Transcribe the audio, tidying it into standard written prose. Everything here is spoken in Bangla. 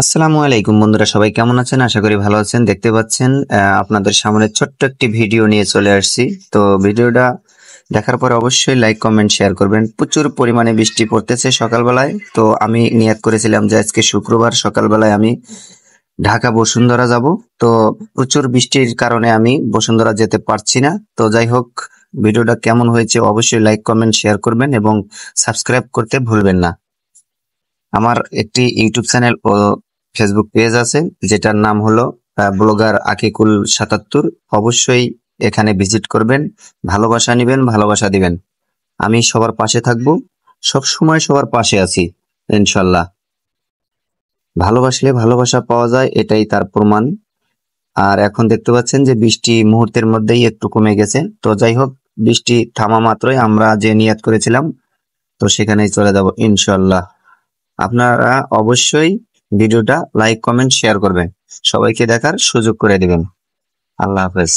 আসসালামু আলাইকুম বন্ধুরা, সবাই কেমন আছেন? আশা করি ভালো আছেন। দেখতে পাচ্ছেন আপনাদের সামনে ছোট্ট একটি ভিডিও নিয়ে চলে আসছি। তো ভিডিওটা দেখার পর অবশ্যই লাইক কমেন্ট শেয়ার করবেন। প্রচুর পরিমাণে বৃষ্টি পড়তেছে সকালবেলায়। তো আমি নিয়ত করেছিলাম যে আজকে শুক্রবার সকালবেলায় আমি ঢাকা বসুন্ধরা যাব। তো প্রচুর বৃষ্টির কারণে আমি বসুন্ধরা যেতে পারছি না। তো যাই হোক, ভিডিওটা কেমন হয়েছে অবশ্যই লাইক কমেন্ট শেয়ার করবেন এবং সাবস্ক্রাইব করতে ভুলবেন না। আমার একটি ইউটিউব চ্যানেল ও ফেসবুক পেজ আছে, যেটার নাম হলো ব্লগার আকিকুল ৭৭। অবশ্যই এখানে ভিজিট করবেন, ভালোবাসা নিবেন, ভালোবাসা দিবেন। আমি সবার পাশে থাকবো, সব সময় সবার পাশে আছি ইনশাল্লাহ। ভালোবাসলে ভালোবাসা পাওয়া যায়, এটাই তার প্রমাণ। আর এখন দেখতে পাচ্ছেন যে বৃষ্টি মুহূর্তের মধ্যেই একটু কমে গেছে। তো যাই হোক, বৃষ্টি থামা মাত্রই আমরা যে নিয়ত করেছিলাম তো সেখানেই চলে যাব ইনশাল্লাহ। আপনারা অবশ্যই ভিডিওটা লাইক কমেন্ট শেয়ার করবেন, সবাইকে দেখার সুযোগ করে দিবেন। আল্লাহ হাফেজ।